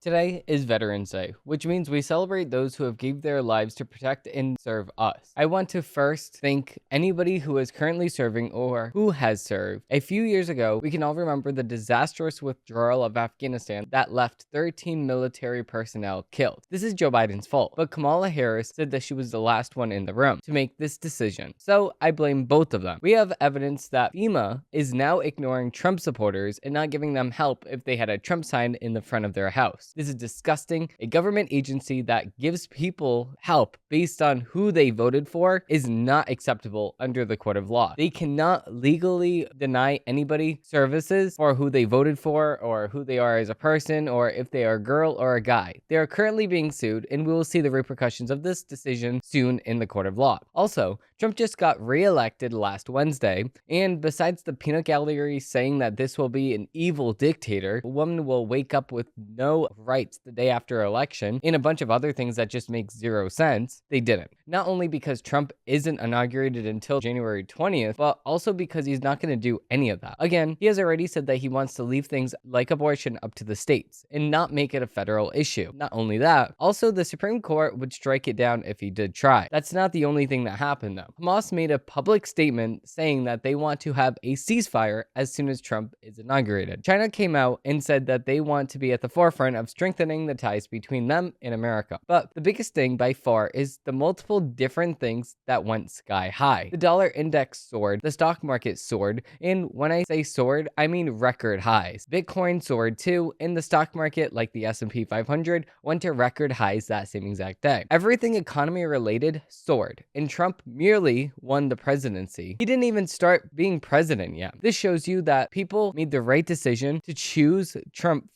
Today is Veterans Day, which means we celebrate those who have gave their lives to protect and serve us. I want to first thank anybody who is currently serving or who has served. A few years ago, we can all remember the disastrous withdrawal of Afghanistan that left 13 military personnel killed. This is Joe Biden's fault, but Kamala Harris said that she was the last one in the room to make this decision. So I blame both of them. We have evidence that FEMA is now ignoring Trump supporters and not giving them help if they had a Trump sign in the front of their house. This is disgusting. A government agency that gives people help based on who they voted for is not acceptable under the court of law. They cannot legally deny anybody services for who they voted for or who they are as a person or if they are a girl or a guy. They are currently being sued, and we will see the repercussions of this decision soon in the court of law. Also, Trump just got reelected last Wednesday, and besides the peanut gallery saying that this will be an evil dictator, a woman will wake up with no rights the day after election, and a bunch of other things that just make zero sense, they didn't. Not only because Trump isn't inaugurated until January 20th, but also because he's not going to do any of that. Again, he has already said that he wants to leave things like abortion up to the states and not make it a federal issue. Not only that, also the Supreme Court would strike it down if he did try. That's not the only thing that happened though. Hamas made a public statement saying that they want to have a ceasefire as soon as Trump is inaugurated. China came out and said that they want to be at the forefront of strengthening the ties between them and America. But the biggest thing by far is the multiple different things that went sky high. The dollar index soared, the stock market soared, and when I say soared, I mean record highs. Bitcoin soared too, and the stock market, like the S&P 500, went to record highs that same exact day. Everything economy related soared, and Trump merely won the presidency. He didn't even start being president yet. This shows you that people made the right decision to choose Trump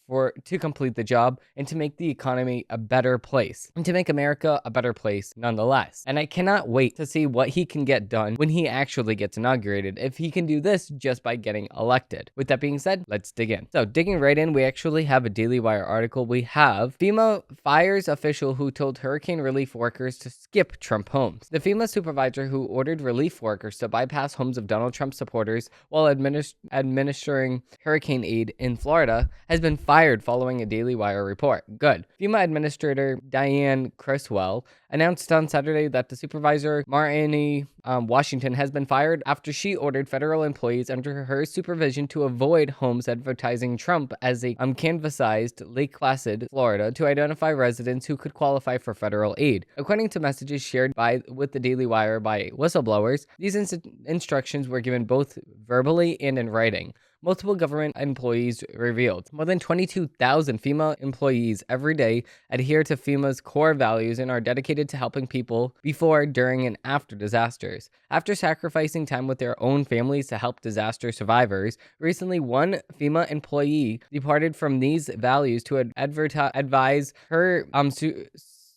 to complete the job and to make the economy a better place and to make America a better place nonetheless. And I cannot wait to see what he can get done when he actually gets inaugurated, if he can do this just by getting elected. With that being said, let's dig in. So digging right in, we actually have a Daily Wire article. We have FEMA fires official who told hurricane relief workers to skip Trump homes. The FEMA supervisor who ordered relief workers to bypass homes of Donald Trump supporters while administering hurricane aid in Florida has been fired following a Daily Wire report. Good. FEMA Administrator Diane Criswell announced on Saturday that the supervisor, Marnie Washington, has been fired after she ordered federal employees under her supervision to avoid homes advertising Trump as a canvassed Lake Placid, Florida, to identify residents who could qualify for federal aid. According to messages shared with the Daily Wire by whistleblowers, these instructions were given both verbally and in writing. Multiple government employees revealed. More than 22,000 FEMA employees every day adhere to FEMA's core values and are dedicated to helping people before, during, and after disasters. After sacrificing time with their own families to help disaster survivors, recently one FEMA employee departed from these values to advise her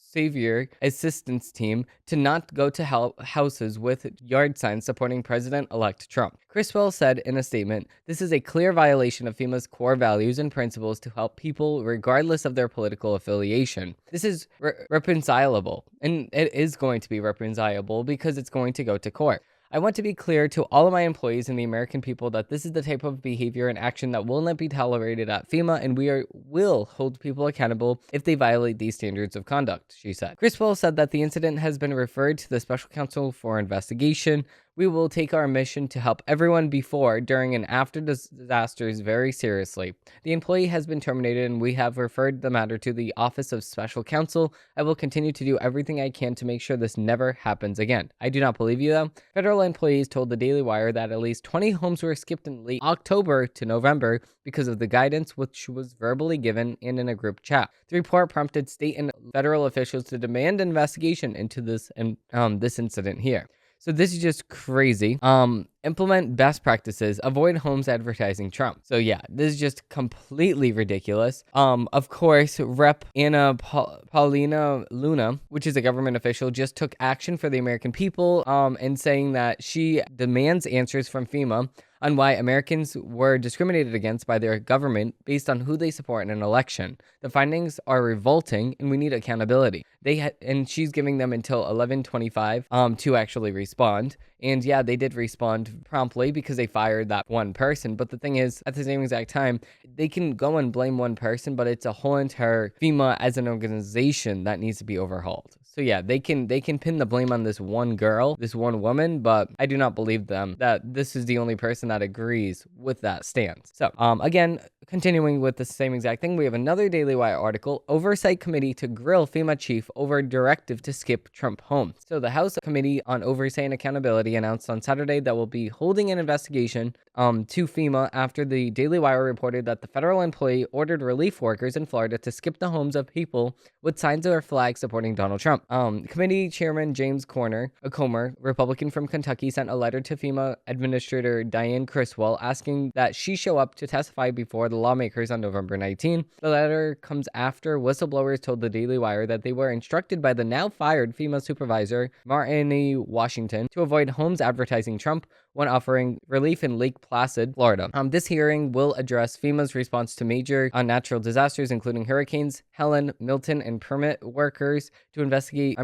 Savior assistance team to not go to houses with yard signs supporting President-elect Trump. Criswell said in a statement, "This is a clear violation of FEMA's core values and principles to help people regardless of their political affiliation. This is reprehensible, and it is going to be reprehensible because it's going to go to court. I want to be clear to all of my employees and the American people that this is the type of behavior and action that will not be tolerated at FEMA, and we will hold people accountable if they violate these standards of conduct," she said. Criswell said that the incident has been referred to the Special Counsel for Investigation. "We will take our mission to help everyone before, during, and after disasters very seriously. The employee has been terminated, and we have referred the matter to the Office of Special Counsel. I will continue to do everything I can to make sure this never happens again." I do not believe you, though. Federal employees told the Daily Wire that at least 20 homes were skipped in late October to November because of the guidance which was verbally given and in a group chat. The report prompted state and federal officials to demand an investigation into this incident here. So this is just crazy. Implement best practices. Avoid homes advertising Trump. So yeah, this is just completely ridiculous. Of course, Rep. Anna Paulina Luna, which is a government official, just took action for the American people, and saying that she demands answers from FEMA on why Americans were discriminated against by their government based on who they support in an election. The findings are revolting, and we need accountability. And she's giving them until 11:25 to actually respond. And yeah, they did respond promptly because they fired that one person. But the thing is, at the same exact time, they can go and blame one person, but it's a whole entire FEMA as an organization that needs to be overhauled. So yeah, they can pin the blame on this one girl, this one woman, but I do not believe them that this is the only person that agrees with that stance. So again, continuing with the same exact thing, we have another Daily Wire article, Oversight Committee to grill FEMA chief over directive to skip Trump home. So the House Committee on Oversight and Accountability announced on Saturday that will be holding an investigation to FEMA after the Daily Wire reported that the federal employee ordered relief workers in Florida to skip the homes of people with signs or flags supporting Donald Trump. Committee Chairman James Comer, Republican from Kentucky, sent a letter to FEMA Administrator Diane Criswell asking that she show up to testify before the lawmakers on November 19. The letter comes after whistleblowers told the Daily Wire that they were instructed by the now fired FEMA supervisor Martin E. Washington to avoid homes advertising Trump when offering relief in Lake Placid, Florida. This hearing will address FEMA's response to major natural disasters, including hurricanes Helen, Milton, and permit workers to investigate,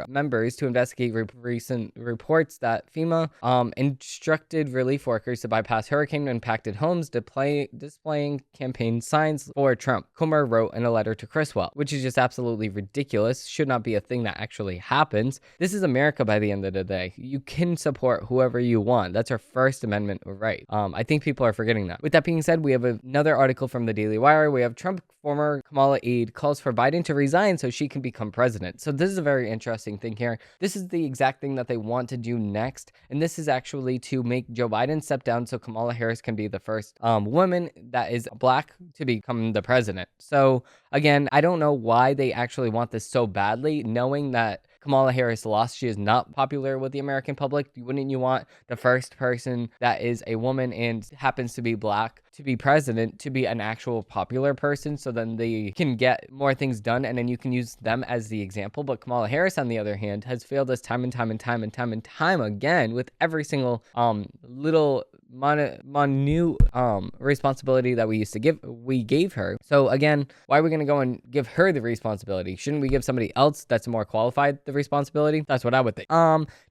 members to investigate recent reports that FEMA instructed relief workers to bypass hurricane-impacted homes displaying campaign signs for Trump. Comer wrote in a letter to Criswell, which is just absolutely ridiculous, should not be a thing that actually happens. This is America by the end of the day. You can support whoever you want. That's our First Amendment right. I think people are forgetting that. With that being said, we have another article from the Daily Wire. We have Trump former Kamala aide calls for Biden to resign so she can become president. So this is a very interesting thing here. This is the exact thing that they want to do next. And this is actually to make Joe Biden step down so Kamala Harris can be the first woman that is black to become the president. So again, I don't know why they actually want this so badly, knowing that Kamala Harris lost. She is not popular with the American public. Wouldn't you want the first person that is a woman and happens to be black to be president to be an actual popular person, so then they can get more things done and then you can use them as the example? But Kamala Harris, on the other hand, has failed us time and time again with every single little minute responsibility that we gave her. So again, why are we going to go and give her the responsibility? Shouldn't we give somebody else that's more qualified the responsibility? That's what I would think.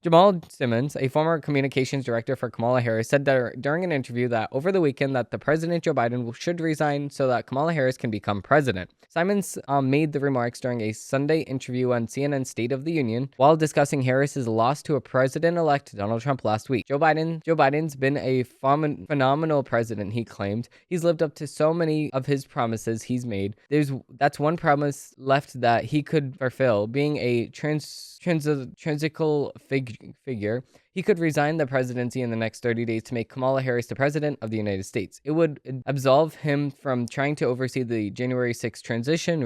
Jamal Simmons, a former communications director for Kamala Harris, said that during an interview that over the weekend that the President Joe Biden should resign so that Kamala Harris can become president. Simmons made the remarks during a Sunday interview on CNN State of the Union while discussing Harris's loss to a president-elect Donald Trump last week. Joe Biden's been a phenomenal president, he claimed. He's lived up to so many of his promises he's made. That's one promise left that he could fulfill, being a transical figure. He could resign the presidency in the next 30 days to make Kamala Harris the president of the United States. It would absolve him from trying to oversee the January 6th transition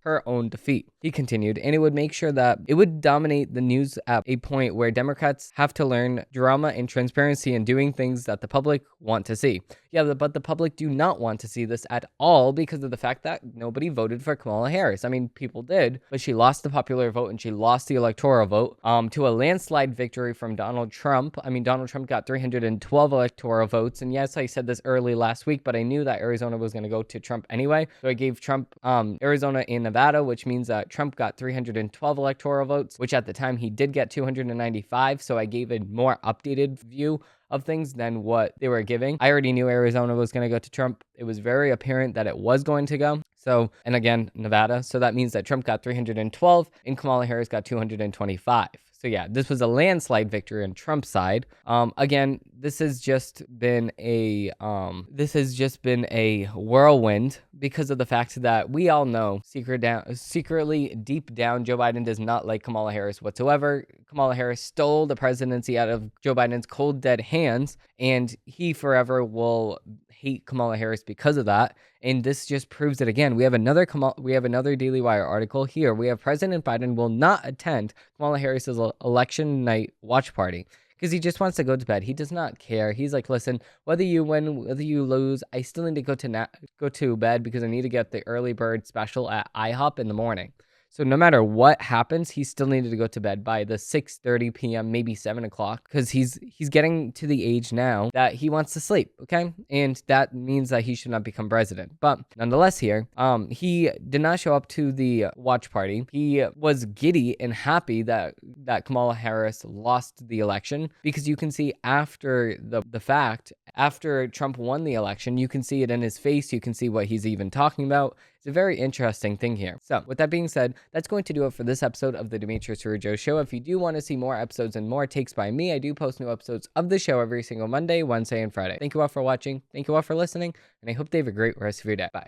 her own defeat. He continued, and it would make sure that it would dominate the news at a point where Democrats have to learn drama and transparency and doing things that the public want to see. Yeah, but the public do not want to see this at all because of the fact that nobody voted for Kamala Harris. I mean, people did, but she lost the popular vote and she lost the electoral vote to a landslide victory from Donald Trump. I mean, Donald Trump got 312 electoral votes. And yes, I said this early last week, but I knew that Arizona was going to go to Trump anyway. So I gave Trump Arizona and Nevada, which means that Trump got 312 electoral votes, which at the time he did get 295. So I gave a more updated view of things than what they were giving. I already knew Arizona was going to go to Trump. It was very apparent that it was going to go. So, and again, Nevada. So that means that Trump got 312 and Kamala Harris got 225. So yeah, this was a landslide victory on Trump's side. Again, this has just been a whirlwind because of the fact that we all know secretly deep down, Joe Biden does not like Kamala Harris whatsoever. Kamala Harris stole the presidency out of Joe Biden's cold dead hands, and he forever will hate Kamala Harris because of that. And this just proves it again. We have another Daily Wire article here. We have President Biden will not attend Kamala Harris's election night watch party because he just wants to go to bed. He does not care. He's like, listen, whether you win, whether you lose, I still need to go to bed because I need to get the early bird special at IHOP in the morning. So no matter what happens, he still needed to go to bed by the 6:30 p.m., maybe 7 o'clock, because he's getting to the age now that he wants to sleep, okay? And that means that he should not become president. But nonetheless here, he did not show up to the watch party. He was giddy and happy that Kamala Harris lost the election, because you can see after the fact, after Trump won the election, you can see it in his face. You can see what he's even talking about. It's a very interesting thing here. So with that being said, that's going to do it for this episode of the Demetrius Joe Show. If you do want to see more episodes and more takes by me, I do post new episodes of the show every single Monday, Wednesday, and Friday. Thank you all for watching. Thank you all for listening. And I hope you have a great rest of your day. Bye.